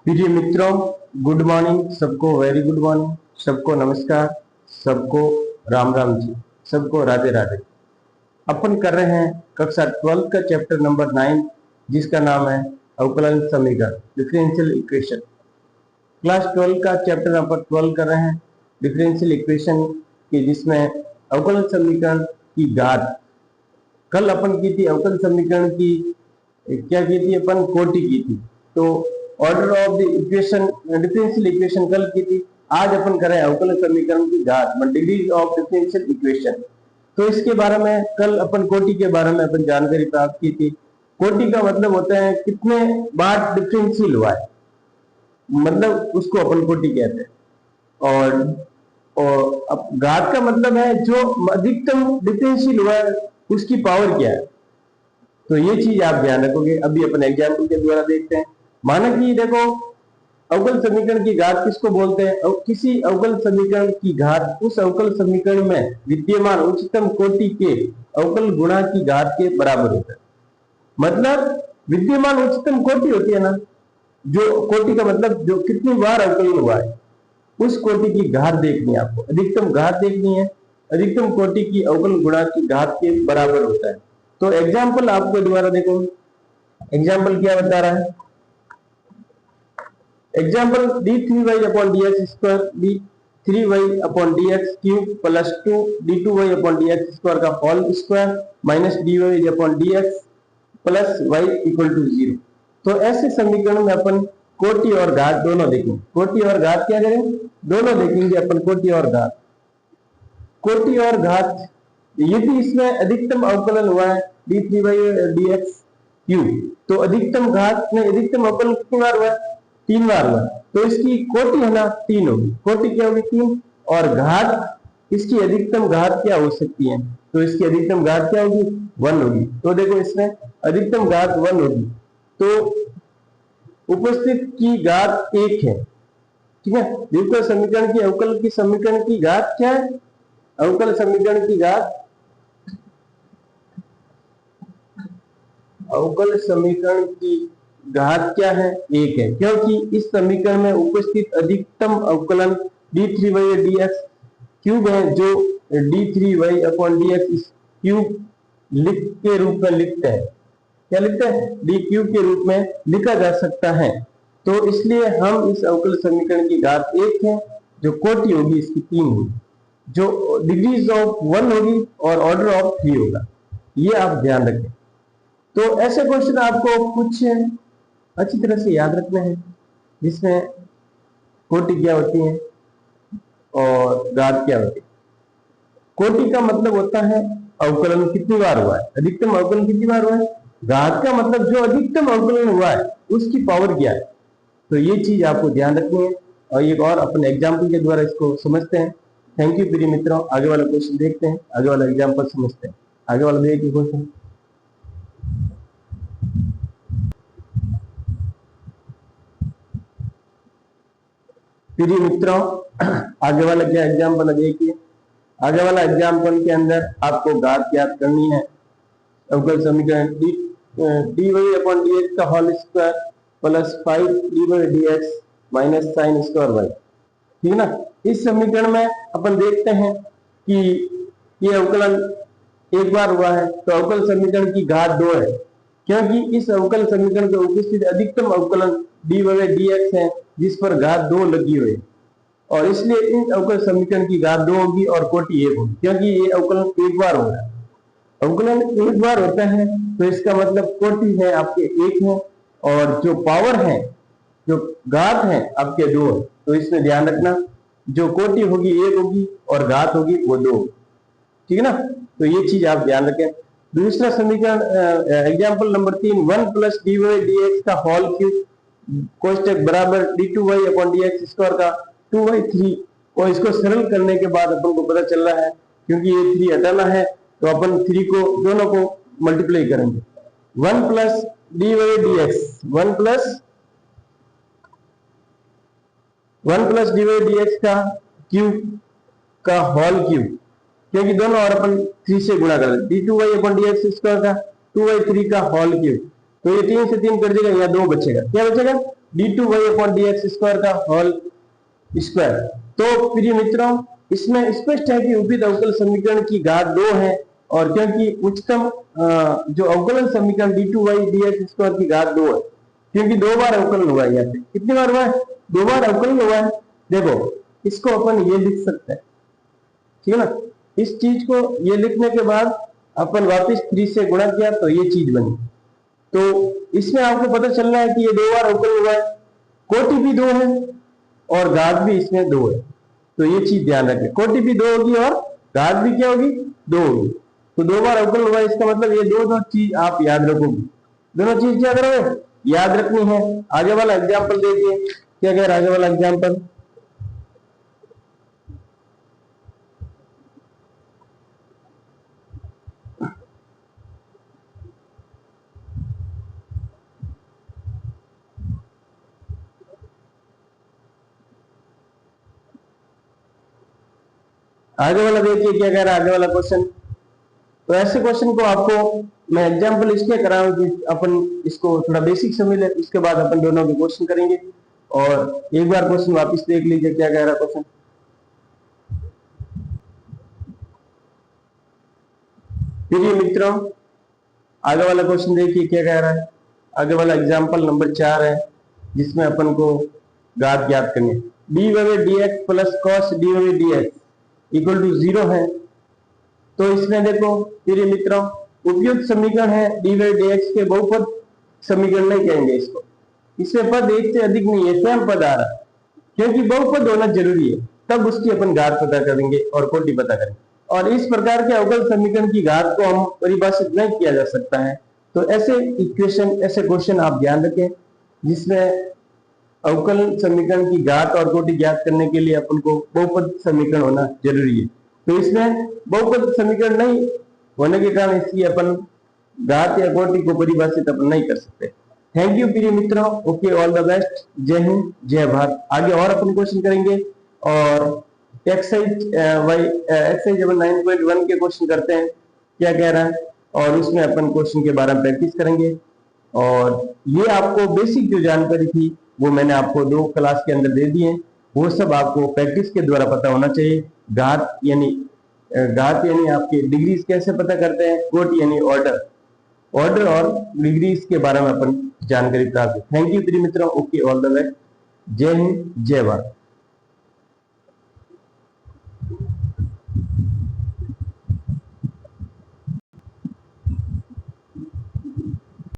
प्रिय मित्रों, good morning. सबको वेरी गुड मॉर्निंग, सबको नमस्कार, सबको राम राम जी, सबको राधे राधे। अपन कर रहे हैं कक्षा 12 का चैप्टर नंबर 9, जिसका नाम है अवकलन समीकरण, डिफरेंशियल इक्वेशन। क्लास 12 का चैप्टर नंबर 12 कर रहे हैं डिफरेंशियल इक्वेशन की, जिसमें अवकलन समीकरण की घात कल अपन की थी। अवकलन समीकरण की क्या की थी अपन? कोटि की थी। तो order of the equation, differential equation कल की थी। आज अपन करें अवकलन समीकरण की घात, डिग्री ऑफ डिफरेंशियल इक्वेशन। तो इसके बारे में कल अपन कोटि के बारे में अपन जानकारी प्राप्त की थी। कोटि का मतलब होता है कितने बार डिफरेंशियल हुआ है, मतलब उसको अपन कोटि कहते हैं। और अब घात का मतलब है जो अधिकतम डिफरेंशियल हुआ है उसकी पावर क्या है। तो ये चीज आप ध्यान रखोगे। अभी अपन एग्जाम्पल के द्वारा देखते हैं। माना कि देखो, अवकल समीकरण की घात किसको बोलते हैं? किसी अवकल समीकरण की घात उस अवकल समीकरण में विद्यमान उच्चतम कोटि के अवकल गुणा की घात के बराबर होता है। मतलब विद्यमान उच्चतम कोटि होती है ना, जो कोटि का मतलब जो कितनी बार अवकलन हुआ है, उस कोटि की घात देखनी है आपको, अधिकतम घात देखनी है। अधिकतम कोटि की अवकलन गुणा की घात के बराबर होता है। तो एग्जाम्पल आपको दोबारा देखो, एग्जाम्पल क्या बता रहा है? Example d3y upon dx square, d3y upon dx cube plus 2d2y upon dx square का whole square minus dy upon dx plus y equal to 0। तो ऐसे समीकरण में अपन कोटि और घात दोनों देखेंगे। कोटि और घात क्या करें? दोनों देखेंगे अपन, कोटि और घात। कोटि और घात, यदि इसमें अधिकतम अवकलन हुआ है d3y dx क्यूब, तो अधिकतम घात में अधिकतम अवकलन कितनी बार हुआ है? 3 बार हुआ। तो इसकी कोटि है ना 3 होगी। कोटि क्या होगी? 3। और घात, इसकी अधिकतम घात क्या हो सकती है? तो इसकी अधिकतम घात क्या होगी? 1 होगी। तो देखो, इसमें अधिकतम घात 1 होगी, तो उपस्थित की घात 1 है। ठीक है। द्विपद समीकरण की अवकल की समीकरण की घात क्या है? अवकल समीकरण की घात, अवकल समीकरण की घात क्या है? 1 है, क्योंकि इस समीकरण में उपस्थित अधिकतम अवकलन d3y dx क्यूब है, जो d3y अपॉन dx क्यूब लिख के रूप में लिखते हैं। क्या लिखते हैं? d क्यूब के रूप में लिखा जा सकता है। तो इसलिए हम इस अवकल समीकरण की घात 1 है, जो कोटि होगी इसकी 3 होगी, जो डिग्रीज ऑफ 1 होगी और ऑर्डर ऑफ 3 होगा। ये आप ध्यान रखें। तो ऐसे क्वेश्चन आपको कुछ अच्छी तरह से याद रखना है, जिसमें कोटि क्या होती है और घात क्या होती है। कोटि का मतलब होता है अवकलन कितनी बार हुआ है, अधिकतम अवकलन कितनी बार हुआ है। घात का मतलब जो अधिकतम अवकलन हुआ है उसकी पावर क्या है। तो ये चीज आपको ध्यान रखनी है, और एक और अपने एग्जाम्पल के द्वारा इसको समझते हैं। थैंक यू प्रिय मित्रों। आगे वाला क्वेश्चन देखते हैं, आगे वाला एग्जाम्पल समझते हैं। आगे वाला देखिए क्वेश्चन। प्रिय मित्रों, आगे वाला क्या एग्जाम्पल है देखिए। आगे वाला एग्जाम्पल के अंदर आपको घात याद करनी है। अवकल समीकरण dy अपॉन dx का whole square plus 5 dy dx minus sine square y। ठीक है ना। इस समीकरण में अपन देखते हैं कि ये अवकलन एक बार हुआ है, तो अवकल समीकरण की घात 2 है, क्योंकि इस अवकल समीकरण के उपस्थित अधिकतम अवकलन dy dx है, जिस पर घात 2 लगी हुई है, और इसलिए इस अवकल समीकरण की घात 2 होगी और कोटि 1 होगी, क्योंकि ये अवकलन एक बार हो रहा है। अवकलन एक बार होता है, तो इसका मतलब कोटि है आपके 1 है, और जो पावर है, जो घात है आपके 2 है। तो इसमें ध्यान रखना, जो कोटि होगी 1 होगी और घात होगी वो 2। ठीक है ना। तो ये चीज आप ध्यान रखें। दूसरा समीकरण, example number 3, 1 plus dy dx का होल क्यूब कोष्टक बराबर d2y अपॉन dx स्क्वायर का 2y3। और इसको सरल करने के बाद अपन को पता चल रहा है, क्योंकि ये 3 हटाना है, तो अपन 3 को दोनों को मल्टीप्लाई करेंगे। 1 plus dy dx, 1 plus dy dx का क्यूब का होल क्यूब, क्योंकि दोनों और अपन 3 से गुणा कर, d2y अपॉन dx स्क्वायर का 2y3 का होल क्यूब। तो ये 3 से 3 कट जाएगा, यहाँ 2 बचेगा। क्या बचेगा? d2y अपॉन dx स्क्वायर का होल स्क्वायर। तो प्रिय मित्रों, इसमें स्पष्ट है कि उपयुक्त अवकल समीकरण की घात 2 है, और क्योंकि उच्चतम जो अवकलन समीकरण d2y dx स्क्वायर की घात 2 है, क्योंकि 2 बार अवकलन हुआ है। यहाँ पे कितनी बार हुआ है? 2 बार अवकलन हुआ है। देखो, इसको अपन ये लिख सकते हैं, ठीक है ना। इस चीज को ये लिखने के बाद अपन वापस 3 से गुणा किया तो ये चीज बनी। तो इसमें आपको पता चलना है कि ये 2 बार अवकलन हुआ है, कोटि भी 2 है और घात भी इसमें 2 है। तो ये चीज ध्यान रखें, कोटि भी 2 होगी और घात भी क्या होगी? 2 होगी। तो 2 बार अवकलन हुआ है, इसका मतलब ये दोनों चीज आप याद रखोगे। दोनों चीज क्या करोगे? याद रखनी है। आगे वाला एग्जाम्पल देखिए, क्या कह रहा है आगे वाला एग्जाम्पल। आगे वाला देखिए क्या कह रहा है आगे वाला क्वेश्चन। तो ऐसे क्वेश्चन को आपको मैं एग्जांपल इसलिए करा हूं कि अपन इसको थोड़ा बेसिक समझ ले, उसके बाद अपन दोनों के क्वेश्चन करेंगे। और एक बार क्वेश्चन वापस देख लीजिए क्या कह रहा है क्वेश्चन। प्रिय मित्रों, आगे वाला क्वेश्चन देखिए क्या कह रहा है। आगे वाला एग्जाम्पल नंबर 4 है, जिसमें अपन को घात ज्ञात करनी है। D by D X plus cos D by D X equal to 0 है। तो इसमें देखो प्रिय मित्रों, उपयुक्त समीकरण है डी बाई डी एक्स के बहुपद समीकरण नहीं कहेंगे इसको। इसमें पद एक से अधिक नहीं है, स्वयं पद आ रहा है, क्योंकि बहुपद होना जरूरी है, तब उसकी अपन घात पता करेंगे और कोटि पता करेंगे। और इस प्रकार के अवकल समीकरण की घात को हम परिभाषित नहीं किया जा सकता है। तो ऐसे इक्वेशन, ऐसे क्वेश्चन आप ध्यान रखें, जिसमें अवकल समीकरण की घात और कोटि ज्ञात करने के लिए अपन को बहुपद समीकरण होना जरूरी है। तो इसमें बहुपद समीकरण नहीं होने के कारण इसकी अपन घात या कोटि को परिभाषित अपन नहीं कर सकते। थैंक यू प्रिय मित्रों, ओके, ऑल द बेस्ट, जय हिंद जय भारत। आगे और अपन क्वेश्चन करेंगे और एक्सरसाइज 9.1 के क्वेश्चन करते हैं, क्या कह रहा है, और उसमें अपन क्वेश्चन के बारे में प्रैक्टिस करेंगे। और ये आपको बेसिक जो जानकारी थी वो मैंने आपको 2 क्लास के अंदर दे दी है, वो सब आपको प्रैक्टिस के द्वारा पता होना चाहिए। घात यानी आपके डिग्रीज कैसे पता करते हैं, कोटि यानी ऑर्डर और डिग्रीज के बारे में अपन जानकारी प्राप्त। थैंक यू प्रिय मित्रों, ओके, ऑल द बेस्ट, जय हिंद जय भारत।